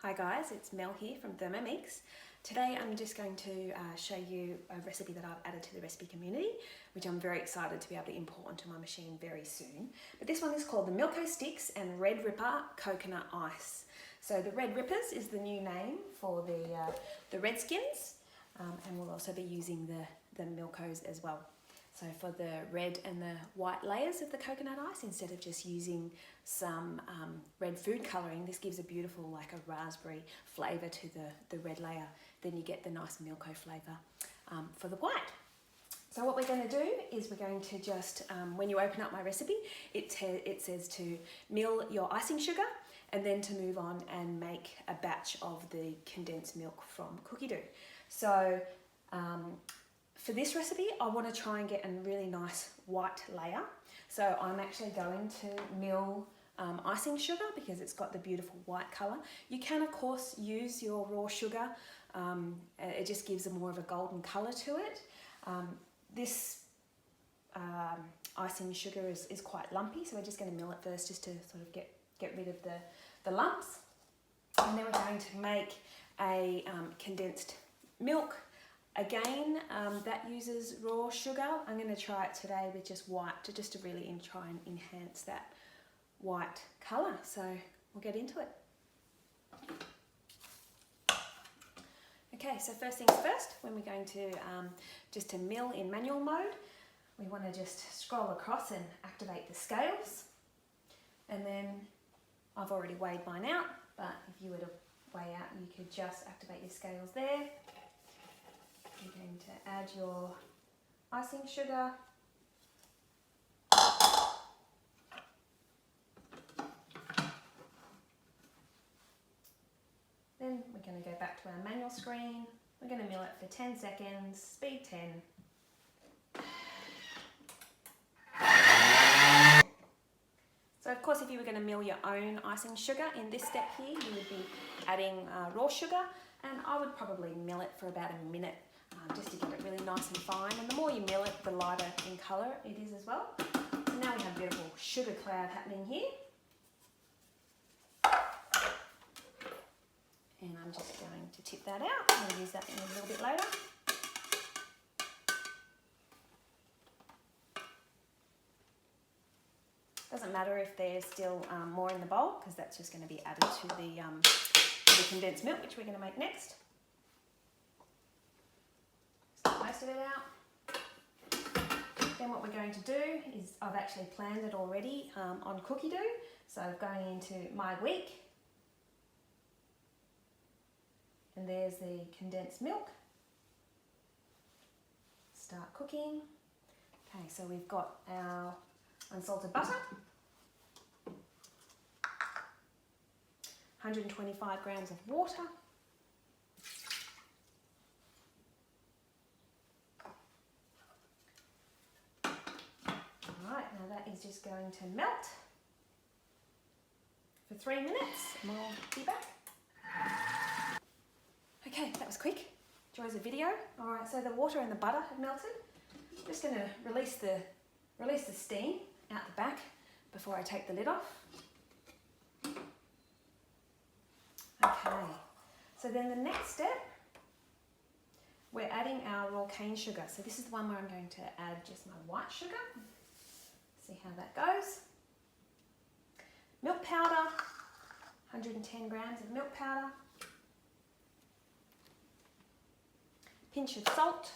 Hi guys, it's Mel here from Thermomix. Today I'm just going to show you a recipe that I've added to the recipe community, which I'm very excited to be able to import onto my machine very soon. But this one is called the Milko Sticks and Red Ripper Coconut Ice. So the Red Rippers is the new name for the Redskins, and we'll also be using the Milkos as well. So for the red and the white layers of the coconut ice, instead of just using some red food colouring, this gives a beautiful, like a raspberry flavour to the red layer. Then you get the nice Milko flavour for the white. So what we're going to do is we're going to just, when you open up my recipe, it says to mill your icing sugar and then to move on and make a batch of the condensed milk from cookie dough. So for this recipe, I want to try and get a really nice white layer. So I'm actually going to mill icing sugar because it's got the beautiful white colour. You can of course use your raw sugar. It just gives a more of a golden colour to it. This icing sugar is quite lumpy, so we're just going to mill it first just to sort of get rid of the lumps. And then we're going to make a condensed milk. Again, that uses raw sugar. I'm going to try it today with just white just to really try and enhance that white colour. So we'll get into it. Okay, so first things first, when we're going to just to mill in manual mode, we want to just scroll across and activate the scales. And then I've already weighed mine out, but if you were to weigh out, you could just activate your scales there. You're going to add your icing sugar. Then we're going to go back to our manual screen. We're going to mill it for 10 seconds, speed 10. So of course if you were going to mill your own icing sugar, in this step here you would be adding raw sugar, and I would probably mill it for about a minute. Just to get it really nice and fine, and the more you mill it, the lighter in colour it is as well. So now we have a beautiful sugar cloud happening here. And I'm just going to tip that out. We'll use that in a little bit later. Doesn't matter if there's still more in the bowl, because that's just going to be added to the condensed milk, which we're going to make next. Most of it out. Then what we're going to do is, I've actually planned it already on cookie dough. So going into my week, and there's the condensed milk. Start cooking. Okay, so we've got our unsalted butter, 125 grams of water, now that is just going to melt for 3 minutes and we'll be back. Okay, that was quick. Enjoy the video. Alright, so the water and the butter have melted. I'm just going to release the steam out the back before I take the lid off. Okay, so then the next step, we're adding our raw cane sugar. So this is the one where I'm going to add just my white sugar. See how that goes. Milk powder, 110 grams of milk powder. Pinch of salt.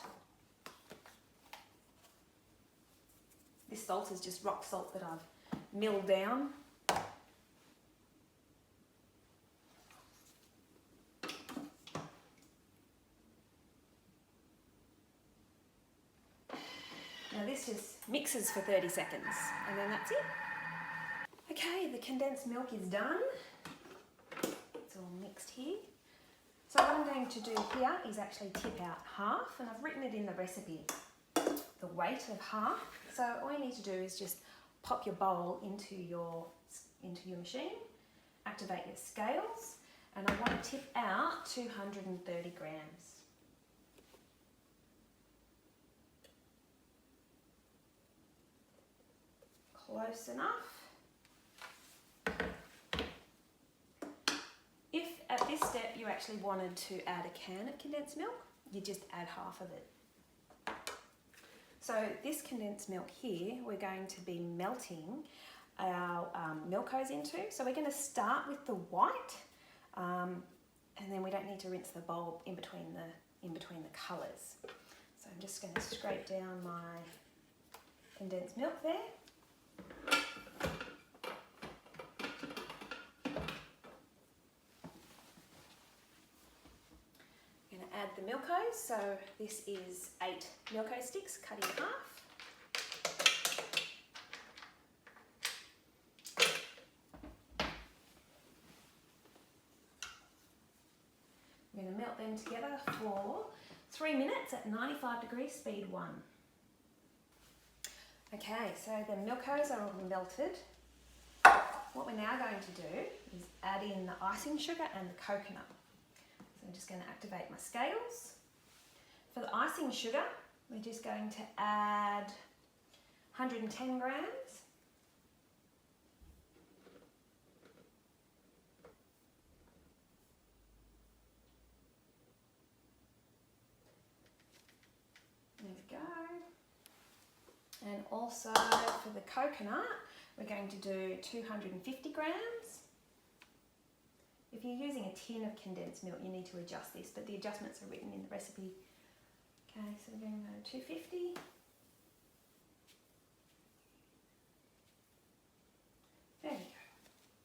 This salt is just rock salt that I've milled down. Now this just mixes for 30 seconds and then that's it. Okay, the condensed milk is done. It's all mixed here. So what I'm going to do here is actually tip out half, and I've written it in the recipe, the weight of half. So all you need to do is just pop your bowl into your machine, activate your scales, and I want to tip out 230 grams. Close enough. If at this you actually wanted to add a can of condensed milk, you just add half of it. So this condensed milk here, we're going to be melting our Milkos into. So we're going to start with the white, and then we don't need to rinse the bowl in between the colours. So I'm just going to scrape down my condensed milk there. I'm going to add the Milkos. So this is 8 Milko sticks cut in half. I'm going to melt them together for 3 minutes at 95 degrees speed 1. Okay, so the Milkos are all melted. What we're now going to do is add in the icing sugar and the coconut. So I'm just going to activate my scales. For the icing sugar, we're just going to add 110 grams. There we go. And also for the coconut, we're going to do 250 grams. If you're using a tin of condensed milk, you need to adjust this, but the adjustments are written in the recipe. Okay, so we're going to go 250. There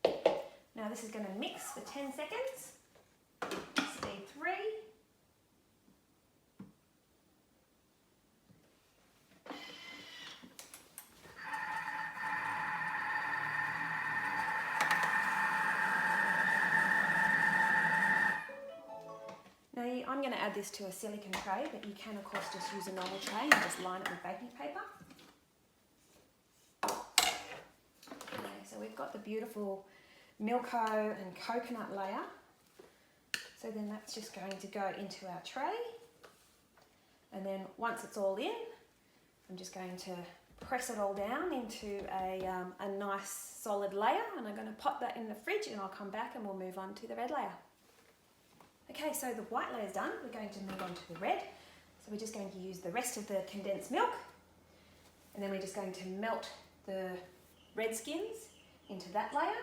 we go. Now this is going to mix for 10 seconds. Speed 3. Now I'm going to add this to a silicone tray, but you can of course just use a normal tray and just line it with baking paper. Okay, so we've got the beautiful Milko and coconut layer. So then that's just going to go into our tray. And then once it's all in, I'm just going to press it all down into a nice solid layer, and I'm going to pop that in the fridge, and I'll come back and we'll move on to the red layer. Okay, so the white layer is done. We're going to move on to the red. So we're just going to use the rest of the condensed milk, and then we're just going to melt the Redskins into that layer.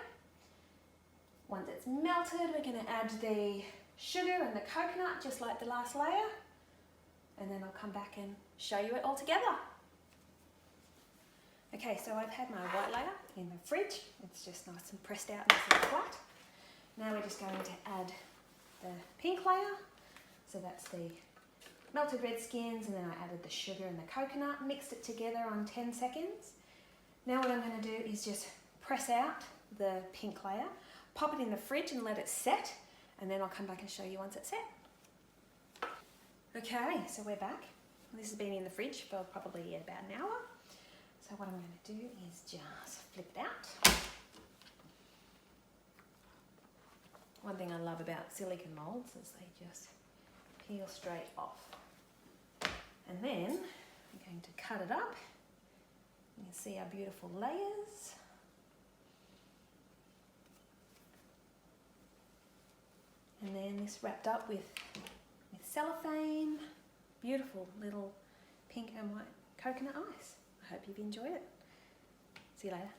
Once it's melted, we're going to add the sugar and the coconut, just like the last layer, and then I'll come back and show you it all together. Okay, so I've had my white layer in the fridge. It's just nice and pressed out, nice and flat. Now we're just going to add the pink layer. So that's the melted Redskins, and then I added the sugar and the coconut, mixed it together on 10 seconds. Now what I'm going to do is just press out the pink layer, pop it in the fridge and let it set, and then I'll come back and show you once it's set. Okay, so we're back. This has been in the fridge for probably about an hour. So what I'm going to do is just flip it out. One thing I love about silicone moulds is they just peel straight off. And then I'm going to cut it up. You can see our beautiful layers. And then this wrapped up with cellophane. Beautiful little pink and white coconut ice. I hope you've enjoyed it. See you later.